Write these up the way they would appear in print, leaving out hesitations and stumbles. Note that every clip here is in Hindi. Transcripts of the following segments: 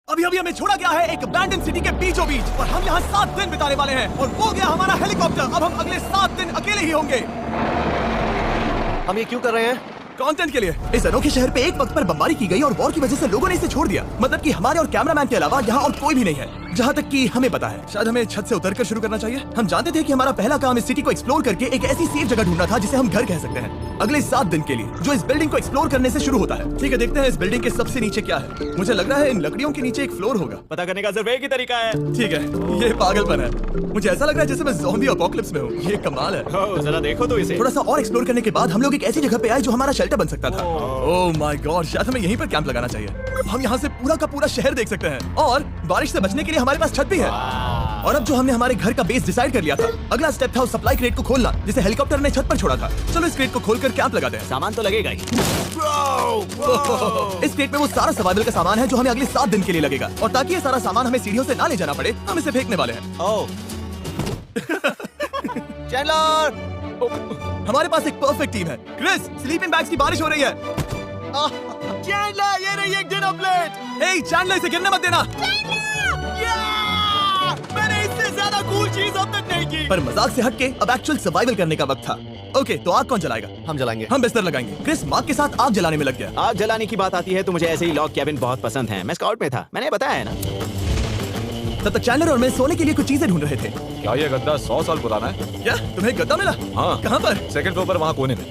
अभी अभी हमें छोड़ा गया है एक अबैंडन सिटी के बीचों बीच और हम यहाँ 7 दिन बिताने वाले हैं और वो गया हमारा हेलीकॉप्टर। अब हम अगले 7 दिन अकेले ही होंगे। हम ये क्यों कर रहे हैं? कंटेंट के लिए। इस अनोखे शहर पे एक वक्त पर बमबारी की गई और वॉर की वजह से लोगों ने इसे छोड़ दिया। मतलब कि हमारे और कैमरामैन के अलावा यहाँ और कोई भी नहीं है, जहाँ तक कि हमें पता है। शायद हमें छत से उतरकर शुरू करना चाहिए। हम जानते थे कि हमारा पहला काम इस सिटी को एक्सप्लोर करके एक ऐसी सेफ जगह ढूंढना था जिसे हम घर कह सकते हैं, अगले 7 दिन के लिए, जो इस बिल्डिंग को एक्सप्लोर करने से शुरू होता है। ठीक है, देखते हैं इस बिल्डिंग के सबसे नीचे क्या है। मुझे लग रहा है इन लकड़ियों के नीचे एक फ्लोर होगा। पता करने का सिर्फ एक ही तरीका है। ठीक है, ये पागलपन है। मुझे ऐसा लग रहा है जैसे मैं ज़ॉम्बी अपोकलिप्स में हूँ। ये कमाल है। जरा देखो तो इसे। थोड़ा सा और एक्सप्लोर करने के बाद हम लोग एक ऐसी जगह पे आए जो हमारा शेल्टर बन सकता था। ओह माय गॉड, शायद हमें यहीं पर कैंप लगाना चाहिए। हम यहाँ से पूरा का पूरा शहर देख सकते हैं और बारिश से बचने के लिए हमारे पास छत भी है। और अब जो हमने हमारे घर का बेस डिसाइड कर लिया था, अगला स्टेप था उस सप्लाई क्रेट को खोलना जिसे हेलीकॉप्टर ने छत पर छोड़ा था। चलो इस क्रेट को खोलकर कैंप लगाते हैं। सामान तो लगेगा ही। इस क्रेट में वो सारा सर्वाइवल का सामान है जो हमें अगले 7 दिन के लिए लगेगा। और ताकि ये सारा सामान हमें सीढ़ियों से ना ले जाना पड़े, हम इसे फेंकने वाले हैं। चैंडलर! हमारे पास एक परफेक्ट टीम है। क्रिस, स्लीपिंग बैग्स की बारिश हो रही है। चैंडलर, ये रही एक डिनर प्लेट। हे चैंडलर, इसे गिरने मत देना। मैंने इससे ज्यादा कूल चीज अब तक नहीं की। पर मजाक से हटके अब एक्चुअल सर्वाइवल करने का वक्त था। ओके, तो आग कौन जलाएगा? हम जलाएंगे। हम बिस्तर लगाएंगे। क्रिस मार्क के साथ आग जलाने में लग गया। आग जलाने की बात आती है तो मुझे ऐसे ही लॉग कैबिन बहुत पसंद है। मैं स्काउट में था, मैंने बताया है ना। तब तक चैंडलर और मैं सोने के लिए कुछ चीजें ढूंढ रहे थे। क्या ये गद्दा 100 साल पुराना है? क्या तुम्हें गद्दा मिला? हाँ। कहाँ पर? सेकंड फ्लोर पर, वहाँ कोने में।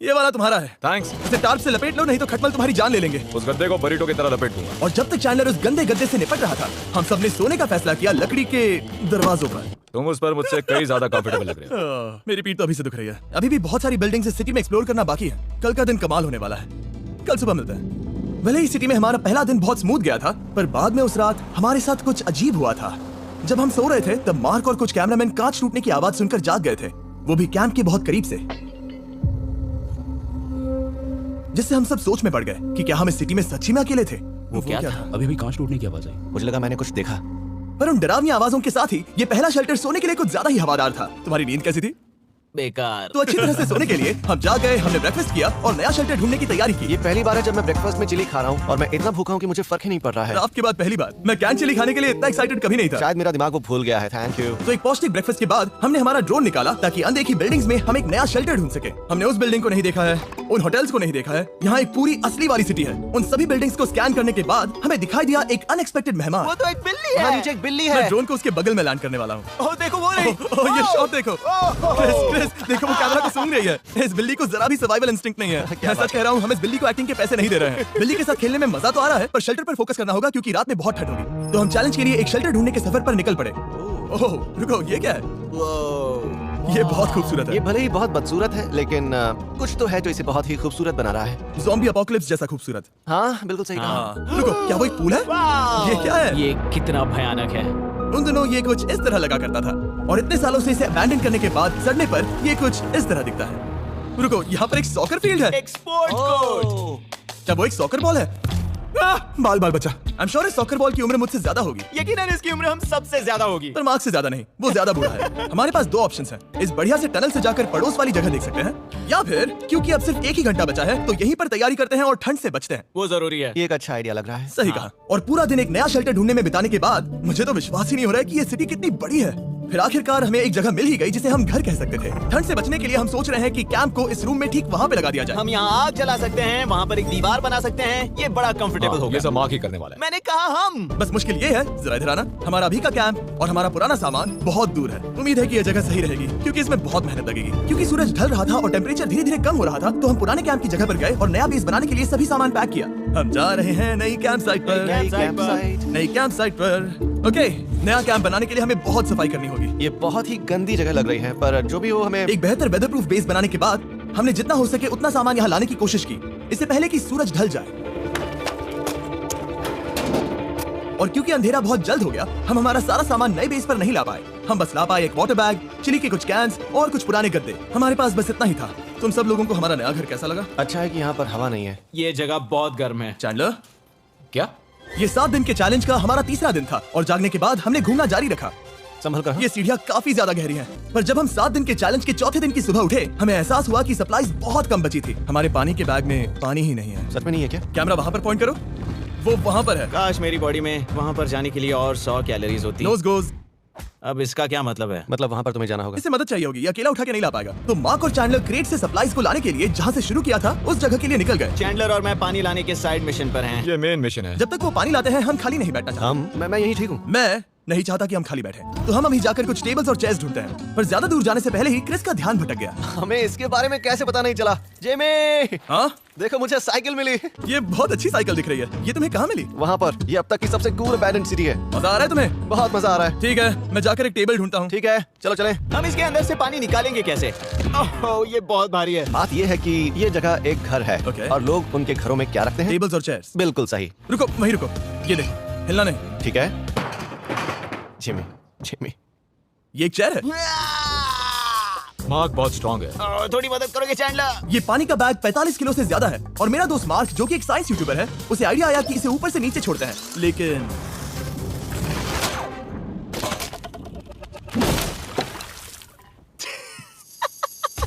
ये वाला तुम्हारा है। थैंक्स। इसे टार्प से लपेट लो, नहीं तो खटमल तुम्हारी जान ले लेंगे। उस गद्दे को बरीटो की तरह लपेट दूंगा। और जब तक चैंडलर उस गंदे गद्दे से निपट रहा था, हम सब ने सोने का फैसला किया लकड़ी के दरवाजों पर। तुम उस पर मुझसे कई ज्यादा कंफर्टेबल लग रहे हो। मेरी पीठ तो अभी से दुख रही है। अभी भी बहुत सारी बिल्डिंग्स इस सिटी में एक्सप्लोर करना बाकी है। कल का दिन कमाल होने वाला है। कल सुबह मिलते हैं। भले ही सिटी में हमारा पहला दिन बहुत स्मूथ गया था, पर बाद में उस रात हमारे साथ कुछ अजीब हुआ था। जब हम सो रहे थे तब मार्क और कुछ कैमरामैन कांच टूटने की आवाज सुनकर जाग गए थे, वो भी कैंप के बहुत करीब से, जिससे हम सब सोच में पड़ गए कि क्या हम इस सिटी में सच्ची में अकेले थे। वो क्या था? अभी भी कांच टूटने की आवाज आई। मुझे लगा मैंने कुछ देखा। पर उन डरावनी आवाजों के साथ ही ये पहला शेल्टर सोने के लिए कुछ ज्यादा ही हवादार था। तुम्हारी नींद कैसी थी? बेकार। तो अच्छी तरह से सोने के लिए हम जाग गए, हमने ब्रेकफास्ट किया और नया शेल्टर ढूंढने की तैयारी की। ये पहली बार है जब मैं ब्रेकफास्ट में चिली खा रहा हूँ और मैं इतना भूखा हूँ कि मुझे फर्क ही नहीं पड़ रहा है। आपके बाद पहली बार मैं कैन चिली खाने के लिए इतना एक्साइटेड कभी नहीं था। शायद मेरा दिमाग वो भूल गया है। Thank you. तो एक पौष्टिक ब्रेकफास्ट के बाद हमने हमारा ड्रोन निकाला ताकि अनदेखी बिल्डिंग्स में हम एक नया शेल्टर ढूंढ सके। हमने उस बिल्डिंग को नहीं देखा है, उन होटल्स को नहीं देखा है। यहाँ एक पूरी असली वाली सिटी है। उन सभी बिल्डिंग्स को स्कैन करने के बाद हमें दिखाई दिया एक अनएक्सपेक्टेड मेहमान। वो तो एक बिल्ली वहाँ है। नीचे एक बिल्ली मैं है। ड्रोन को उसके बगल में लैंड करने वाला हूँ। ओह देखो वो रही। ये शॉट देखो। क्रिस, देखो वो कैमरा को सूंघ रही है। इस बिल्ली को जरा भी सर्वाइवल इंस्टिंक्ट नहीं है। मैं सच कह रहा हूँ, हम इस बिल्ली को एक्टिंग के पैसे नहीं दे रहे हैं। बिल्ली के साथ खेलने में मजा तो आ रहा है, पर शेल्टर पर फोकस करना होगा क्योंकि रात में बहुत ठंड होगी। तो हम चैलेंज के लिए एक शेल्टर ढूंढने के सफर पर निकल पड़े। ओह रुको, ये क्या है? ये बहुत खूबसूरत ये है। भले ही बहुत बदसूरत है, लेकिन कुछ तो है जो इसे बहुत ही खूबसूरत बना रहा है। ज़ॉम्बी अपोकलिप्स जैसा खूबसूरत। हाँ बिल्कुल सही कहा। रुको, क्या वो एक पूल है? ये क्या है? ये कितना भयानक है। उन दिनों ये कुछ इस तरह लगा करता था और इतने सालों से इसे अबैंडन करने के बाद सड़ने पर ये कुछ इस तरह दिखता है। रुको, यहाँ पर एक सॉकर फील्ड है। एक स्पोर्ट्स कोर्ट। क्या वो एक सॉकर बॉल है? बाल बाल बचा। आई एम श्योर इस सॉकर बॉल की उम्र मुझसे ज्यादा होगी। यकीनन इसकी उम्र हम सबसे ज्यादा होगी। पर मार्क से ज्यादा नहीं, वो ज्यादा बूढ़ा है। हमारे पास 2 ऑप्शंस हैं। इस बढ़िया से टनल से जाकर पड़ोस वाली जगह देख सकते हैं, या फिर क्योंकि अब सिर्फ 1 ही घंटा बचा है तो यहीं पर तैयारी करते हैं और ठंड से बचते हैं। वो जरूरी है। ये एक अच्छा आइडिया लग रहा है। सही कहा। और पूरा दिन एक नया शेल्टर ढूंढने में बिताने के बाद मुझे तो विश्वास ही नहीं हो रहा है कि ये सिटी कितनी बड़ी है। फिर आखिरकार हमें एक जगह मिल ही गई जिसे हम घर कह सकते थे। ठंड से बचने के लिए हम सोच रहे हैं कि कैंप को इस रूम में ठीक वहाँ पे लगा दिया जाए। हम यहाँ आग जला सकते हैं, वहाँ पर एक दीवार बना सकते हैं। ये बड़ा कंफर्टेबल हाँ, होगा। ये सब मार्क ही करने वाला है। मैंने कहा हम। बस मुश्किल ये है, जरा इधर आना, हमारा अभी का कैंप और हमारा पुराना सामान बहुत दूर है। उम्मीद है कि यह जगह सही रहेगी क्योंकि इसमें बहुत मेहनत लगेगी। क्योंकि सूरज ढल रहा था और टेम्परेचर धीरे धीरे कम हो रहा था, तो हम पुराने कैंप की जगह पर गए और नया बेस बनाने के लिए सभी सामान पैक किया। हम जा रहे हैं नई कैंप साइट पर। नई कैंप साइट पर। ओके, नया कैंप बनाने के लिए हमें बहुत सफाई करनी होगी। ये बहुत ही गंदी जगह लग रही है, पर जो भी हो हमें एक बेहतर वेदरप्रूफ बेस बनाने के बाद हमने जितना हो सके उतना सामान यहाँ लाने की कोशिश की, इससे पहले कि सूरज ढल जाए। और क्योंकि अंधेरा बहुत जल्द हो गया, हम हमारा सारा सामान नए बेस पर नहीं ला पाए। हम बस ला पाए एक वाटर बैग, चिली के कुछ कैंस और कुछ पुराने गद्दे। हमारे पास बस इतना ही था। तुम सब लोगों को हमारा नया घर कैसा लगा? अच्छा है कि यहाँ पर हवा नहीं है। ये जगह बहुत गर्म है। चैंडलर, क्या? ये 7 दिन के चैलेंज का हमारा तीसरा दिन था और जागने के बाद हमने घूमना जारी रखा। संभल कर। ये सीढ़ियाँ काफी ज्यादा गहरी हैं। पर जब हम 7 दिन के चैलेंज के चौथे दिन की सुबह उठे, हमें एहसास हुआ कि सप्लाईज बहुत कम बची थी। हमारे पानी के बैग में पानी ही नहीं है। सच में नहीं है क्या? कैमरा वहाँ पर पॉइंट करो। वो वहाँ पर है। काश मेरी बॉडी में वहाँ पर जाने के लिए और 100 कैलोरीज होती। नोज गोज। अब इसका क्या मतलब है? मतलब वहाँ पर तुम्हें जाना होगा। इसे मदद चाहिए होगी, ये अकेला उठा के नहीं ला पाएगा। तो मार्क और चैंडलर क्रेट से सप्लाईज को लाने के लिए जहाँ से शुरू किया था उस जगह के लिए निकल गए। चैंडलर और मैं पानी लाने के साइड मिशन पर हैं। ये मेन मिशन है। जब तक वो पानी लाते हैं हम खाली नहीं बैठना चाहते। मैं यही ठीक हूँ। मैं नहीं चाहता कि हम खाली बैठे, तो हम अभी जाकर कुछ टेबल्स और चेयर्स ढूंढते हैं। पर ज्यादा दूर जाने से पहले ही क्रिस का ध्यान भटक गया। हमें इसके बारे में कैसे पता नहीं चला? जेमी, हाँ देखो मुझे साइकिल मिली। ये बहुत अच्छी साइकिल दिख रही है। ये तुम्हें कहाँ मिली? वहाँ पर। ये अब तक की सबसे कूल अबैंडन्ड सिटी है। मजा आ रहा है तुम्हें? बहुत मजा आ रहा है। ठीक है, मैं जाकर एक टेबल ढूंढता हूँ। ठीक है, चलो चलें। हम इसके अंदर से पानी निकालेंगे कैसे? ओह, ये बहुत भारी है। बात ये है कि ये जगह एक घर है Okay. और लोग उनके घरों में क्या रखते हैं? टेबल्स और चेयर्स। बिल्कुल सही। रुको, वहीं रुको। ये देख, हिलना नहीं। ठीक है। जिमी, जिमी, ये एक चेयर है। मार्क बहुत स्ट्रांग है। थोड़ी मदद करोगे चैंडलर? ये पानी का बैग 45 किलो से ज्यादा है और मेरा दोस्त मार्क जो कि एक साइंस यूट्यूबर है, उसे आइडिया आया कि इसे ऊपर से नीचे छोड़ते हैं, लेकिन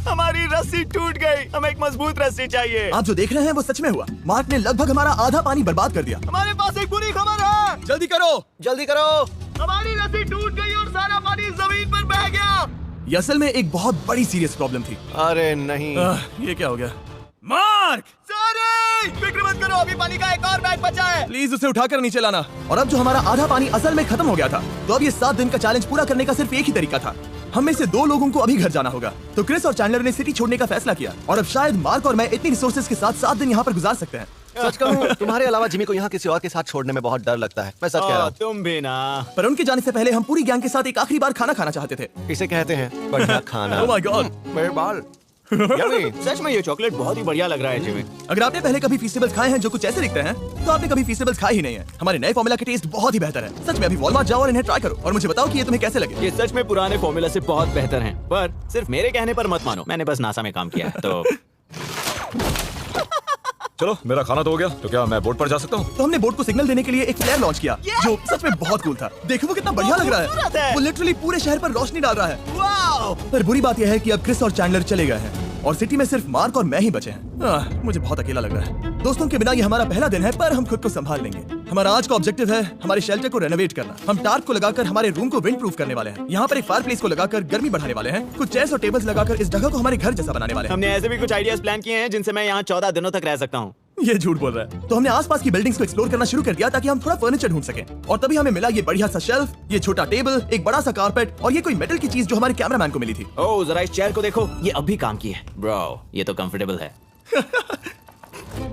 हमारी रस्सी टूट गई। हमें एक मजबूत रस्सी चाहिए। आप जो देख रहे हैं वो सच में हुआ। मार्क ने लगभग हमारा आधा पानी बर्बाद कर दिया। हमारे पास एक बुरी खबर है। जल्दी करो। जल्दी करो। हमारी रस्सी टूट गई और सारा पानी जमीन पर बह गया। ये असल में एक बहुत बड़ी सीरियस प्रॉब्लम थी। अरे नहीं। ये क्या हो गया? मार्क, सॉरी, फिक्र मत करो, अभी पानी का एक और बैग बचा है। प्लीज उसे उठाकर नीचे लाना। और अब जो हमारा आधा पानी असल में खत्म हो गया था, तो अब ये 7 दिन का चैलेंज पूरा करने का सिर्फ एक ही तरीका था। हम में से 2 लोगों को अभी घर जाना होगा। तो क्रिस और चैंडलर ने सिटी छोड़ने का फैसला किया और अब शायद मार्क और मैं इतनी रिसोर्सेज के साथ 7 दिन यहाँ पर गुजार सकते हैं। सच कहूँ, तुम्हारे अलावा जिमी को यहाँ किसी और के साथ छोड़ने में बहुत डर लगता है। मैं सच कह रहा हूँ। तुम भी ना। पर उनके जाने से पहले हम पूरी गैंग के साथ एक आखिरी बार खाना खाना चाहते थे। इसे कहते हैं बढ़िया खाना। Oh my God! मेरे बाल। यम्मी। सच में ये चॉकलेट बहुत ही बढ़िया लग रहा है जिमी। अगर आपने पहले कभी फीस्टेबल्स खाए हैं जो कुछ ऐसे दिखते हैं, तो आपने कभी फीस्टेबल्स खाए ही नहीं है। हमारे नए फॉर्मूला का टेस्ट बहुत ही बेहतर है। सच में अभी वॉलमार्ट जाओ और इन्हें ट्राई करो और मुझे बताओ कि ये तुम्हें कैसे लगे। ये सच में पुराने फॉर्मूला से बहुत बेहतर हैं। पर सिर्फ मेरे कहने पर मत मानो, मैंने बस नासा में काम किया है। तो चलो, मेरा खाना तो हो गया, तो क्या मैं बोट पर जा सकता हूँ? तो हमने बोट को सिग्नल देने के लिए एक फ्लेयर लॉन्च किया, जो सच में बहुत कूल था। देखो वो कितना बढ़िया लग रहा खूबसूरत है। है। वो लिटरली पूरे शहर पर रोशनी डाल रहा है। वाओ! पर बुरी बात यह है कि अब क्रिस और चैंडलर चले गए हैं और सिटी में सिर्फ मार्क और मैं ही बचे हैं। मुझे बहुत अकेला लग रहा है। दोस्तों के बिना ये हमारा पहला दिन है, पर हम खुद को संभाल लेंगे। हमारा आज का ऑब्जेक्टिव है हमारे शेल्टर को रेनोवेट करना। हम टार्प को लगाकर हमारे रूम को विंड प्रूफ करने वाले हैं। यहाँ पर एक फायर प्लेस को लगाकर गर्मी बढ़ाने वाले हैं। कुछ चेयर्स और टेबल्स लगाकर इस जगह को हमारे घर जैसा बनाने वाले हैं। हमने ऐसे भी कुछ आइडियाज प्लान किए हैं जिनसे मैं यहाँ 14 दिनों तक रह सकता हूँ। ये झूठ बोल रहा है। तो हमने आसपास की बिल्डिंग्स को एक्सप्लोर करना शुरू कर दिया ताकि हम थोड़ा फर्नीचर ढूंढ सकें। और तभी हमें मिला ये बढ़िया सा शेल्फ, ये छोटा टेबल, एक बड़ा सा कारपेट और ये कोई मेटल की चीज जो हमारे कैमरामैन को मिली थी। ओह, जरा इस चेयर को देखो, ये अब भी काम की है। ब्रो, ये तो कंफर्टेबल है।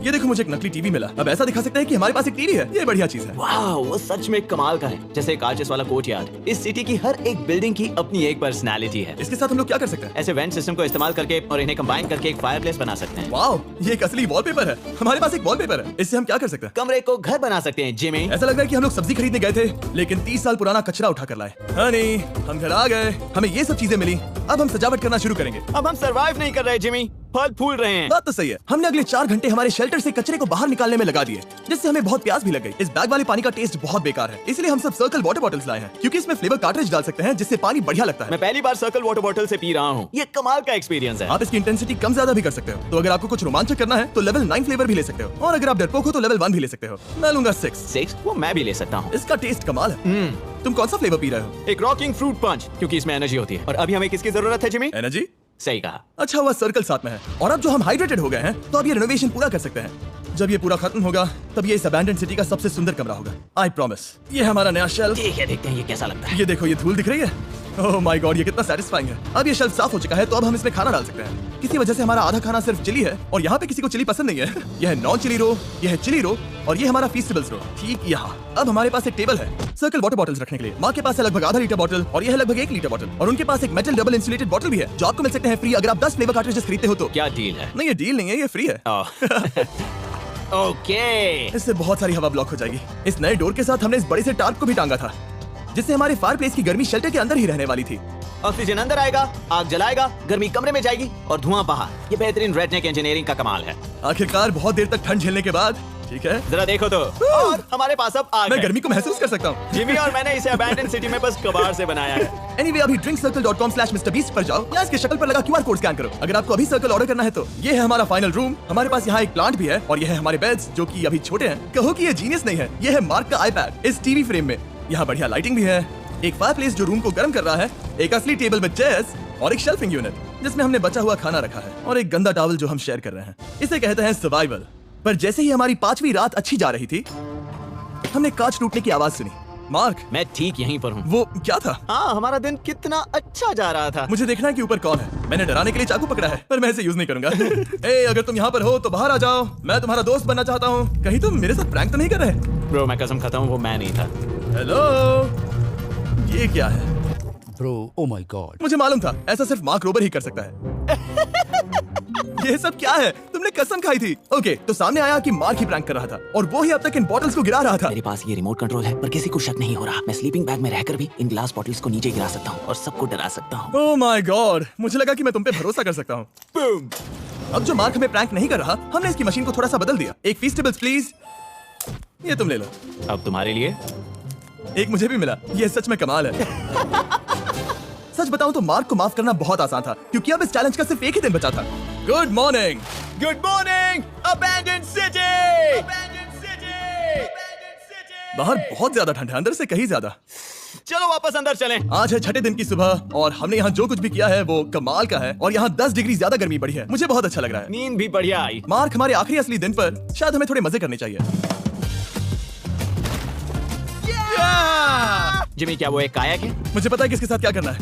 ये देखो, मुझे एक नकली टीवी मिला। अब ऐसा दिखा सकते हैं कि हमारे पास एक टीवी है। ये बढ़िया चीज है। वाह, वो सच में कमाल का है। जैसे एक आर्चेस वाला कोर्टयार्ड। इस सिटी की हर एक बिल्डिंग की अपनी एक पर्सनालिटी है। इसके साथ हम लोग क्या कर सकते हैं? ऐसे वेंट सिस्टम को इस्तेमाल करके और इन्हें कंबाइन करके एक फायरप्लेस बना सकते हैं। वाओ, ये एक असली वॉलपेपर है। हमारे पास एक वॉलपेपर है। इससे हम क्या कर सकते हैं? कमरे को घर बना सकते हैं जिमी। ऐसा लग रहा है कि हम लोग सब्जी खरीदने गए थे, लेकिन 30 साल पुराना कचरा उठा कर लाए। हाँ नहीं, हम घर आ गए, हमें ये सब चीजें मिली। अब हम सजावट करना शुरू करेंगे। अब हम सरवाइव नहीं कर रहे जिमी, फल फूल रहे हैं। बात तो सही है। हमने अगले 4 घंटे हमारे शेल्टर से कचरे को बाहर निकालने में लगा दिए, जिससे हमें बहुत प्यास भी लग गई। इस बैग वाले पानी का टेस्ट बहुत बेकार है, इसलिए हम सब सर्कल वाटर बॉटल्स लाए हैं, क्योंकि इसमें फ्लेवर कार्ट्रिज डाल सकते हैं जिससे पानी बढ़िया लगता है। मैं पहली बार सर्कल वाटर बॉटल से पी रहा हूँ। ये कमाल का एक्सपीरियंस है। आप इसकी इंटेंसिटी कम ज्यादा भी कर सकते हो। तो अगर आपको कुछ रोमांचक करना है तो लेवल 9 फ्लेवर भी ले सकते हो, और अगर आप डरपोक हो तो लेवल 1 भी ले सकते हो। मैं लूंगा 6। वो मैं भी ले सकता हूँ। इसका टेस्ट कमाल है। तुम कौन सा फ्लेवर पी रहे हो? एक रॉकिंग फ्रूट पंच, क्योंकि इसमें एनर्जी होती है। और अभी हमें किसकी जरूरत है जिमी? एनर्जी? सही कहा। अच्छा हुआ सर्कल साथ में है। और अब जो हम हाइड्रेटेड हो गए हैं, तो अब ये रेनोवेशन पूरा कर सकते हैं। जब ये पूरा खत्म होगा, तब ये इस अबैंडन्ड सिटी का सबसे सुंदर कमरा होगा। I promise. ये हमारा नया शेल्फ। ठीक है, देखते हैं ये कैसा लगता है। ये देखो, ये धूल दिख रही है। ओह माय गॉड, ये कितना सैटिस्फाइंग है। अब ये शेल्फ साफ हो चुका है, तो अब हम इसमें खाना डाल सकते हैं। किसी वजह से हमारा आधा खाना सिर्फ चिली है, और यहाँ पे किसी को चिली पसंद नहीं है। यह है नॉन चिली रो, यह है चिली रो, और ये हमारा फीस्टेबल्स रो ठीक यहाँ। अब हमारे पास एक टेबल है सर्कल वाटर बॉटल्स रखने के लिए। माँ के पास है लगभग आधा लीटर बॉटल, और यह है लगभग 1 लीटर बॉटल, और उनके पास एक मेटल डबल इंसुलेटेड बॉटल भी है, जो आपको मिल सकते हैं फ्री अगर आप 10 फ्लेवर कार्ट्रिजेस खरीदते हो तो। क्या डील है? नहीं, ये डील नहीं है, ये फ्री है। ओके। इससे बहुत सारी हवा ब्लॉक हो जाएगी। इस नए डोर के साथ हमने इस बड़े से टार्प को भी टांगा था, जिससे हमारे फायर प्लेस की गर्मी शेल्टर के अंदर ही रहने वाली थी। ऑक्सीजन अंदर आएगा, आग जलाएगा, गर्मी कमरे में जाएगी और धुआं बाहर। ये बेहतरीन रेडनेक इंजीनियरिंग का कमाल है। आखिरकार बहुत देर तक ठंड झेलने के बाद ठीक है। जरा देखो तो। और हमारे पास अब आग मैं है। गर्मी को महसूस कर सकता हूँ। जिमी और मैंने इसे अबैंडन सिटी में बस कबाड़ से बनाया है। Anyway, अभी drinkcircle.com/MrBeast पर जाओ या इसके शक्ल पर लगा QR कोड स्कैन करो। अगर आपको अभी सर्कल ऑर्डर करना है तो ये है हमारा फाइनल रूम। हमारे पास यहाँ एक प्लांट भी है और ये है हमारे बेड्स जो कि अभी छोटे हैं। कहो कि ये जीनियस नहीं है, ये है मार्क का iPad इस टीवी फ्रेम में। यहाँ बढ़िया लाइटिंग भी है, एक फायरप्लेस जो रूम को गर्म कर रहा है, एक असली टेबल विद चेयर्स और एक शेल्फिंग यूनिट जिसमें हमने बचा हुआ खाना रखा है और एक गंदा टॉवल जो हम शेयर कर रहे हैं। इसे कहते हैं सर्वाइवल। पर जैसे ही हमारी 5वीं रात अच्छी जा रही थी, हमने कांच टूटने की आवाज सुनी। मार्क, मैं ठीक यहीं पर हूँ। वो क्या था? हाँ, हमारा दिन कितना अच्छा जा रहा था। मुझे देखना है कि ऊपर कौन है। मैंने डराने के लिए चाकू पकड़ा है, पर मैं इसे यूज नहीं करूंगा। ए, अगर तुम यहाँ पर हो तो बाहर आ जाओ। मैं तुम्हारा दोस्त बनना चाहता हूँ। कहीं तुम मेरे साथ प्रैंक तो नहीं कर रहे? ब्रो, मैं कसम खाता हूँ वो मैं नहीं था। हेलो, ये क्या है? Bro, oh my God. मुझे मालूम था ऐसा सिर्फ मार्क रोबर ही कर सकता है। ये सब क्या है? तुमने कसम खाई थी। ओके, तो सामने आया कि मार्क ही प्रैंक कर रहा था और वो ही अब तक इन बॉटल्स को गिरा रहा था। मेरे पास ये रिमोट कंट्रोल है, पर किसी को शक नहीं हो रहा। मैं स्लीपिंग बैग में रहकर भी इन ग्लास बॉटल्स को नीचे गिरा सकता हूँ और सबको डरा सकता हूँ। ओह माय गॉड, मुझे लगा कि मैं तुम पे भरोसा कर सकता हूँ। बूम। अब जो मार्क हमें प्रैंक नहीं कर रहा, हमने इसकी मशीन को थोड़ा सा बदल दिया। एक फीस्टेबल्स प्लीज, ये तुम ले लो। अब तुम्हारे लिए एक मुझे भी मिला। ये सच में कमाल है। सच बताऊं तो मार्क को माफ करना बहुत आसान था क्योंकि अब इस चैलेंज का सिर्फ एक ही दिन बचा था। Good morning, good morning abandon city. बाहर बहुत ज्यादा ठंड है, अंदर से कहीं ज्यादा। चलो वापस अंदर चलें। आज है 6ठे दिन की सुबह और हमने यहाँ जो कुछ भी किया है वो कमाल का है और यहाँ 10 डिग्री ज्यादा गर्मी बढ़ी है। मुझे बहुत अच्छा लग रहा है। नींद भी बढ़िया आई। मार्क, हमारे आखिरी असली दिन पर शायद हमें थोड़े मजे करने चाहिए। जिमी, क्या वो एक कायाक है? मुझे पता है किसके साथ क्या करना है।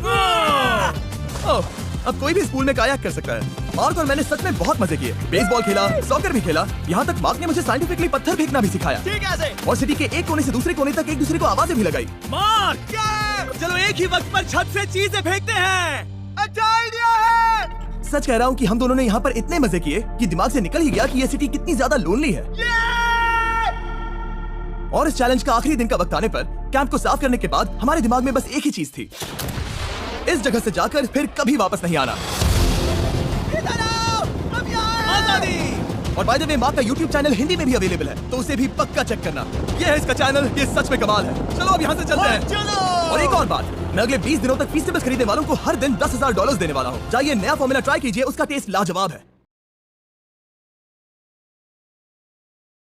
ओह, अब कोई भी स्कूल में कायाक कर सकता है। मार्क और मैंने सच में बहुत मजे किए। बेसबॉल खेला, सॉकर भी खेला, यहाँ तक मार्क ने मुझे साइंटिफिकली पत्थर फेंकना भी सिखाया। ठीक है। और सिटी के एक कोने से दूसरे कोने तक एक दूसरे को आवाजें भी लगाई। मार्क, चलो एक ही वक्त पर छत से चीजें फेंकते हैं। अच्छा आइडिया है। सच कह रहा हूँ कि हम दोनों ने यहाँ पर इतने मजे किए कि दिमाग से निकल ही गया कि ये सिटी कितनी ज्यादा लोनली है। और इस चैलेंज का आखिरी दिन का वक्त आने पर कैंप को साफ करने के बाद हमारे दिमाग में बस एक ही चीज थी, इस जगह से जाकर फिर कभी वापस नहीं आना। और बाय द वे, मार्क का YouTube चैनल हिंदी में भी अवेलेबल है, तो उसे भी पक्का चेक करना। ये है इसका चैनल, ये सच में कमाल है। चलो अब यहाँ से चलते हैं। और एक और बात, मैं अगले 20 दिनों तक फीस्टेबल्स खरीदने वालों को हर दिन $10,000 देने वाला हूँ। जाइए नया फॉर्मूला ट्राई कीजिए, उसका टेस्ट लाजवाब है।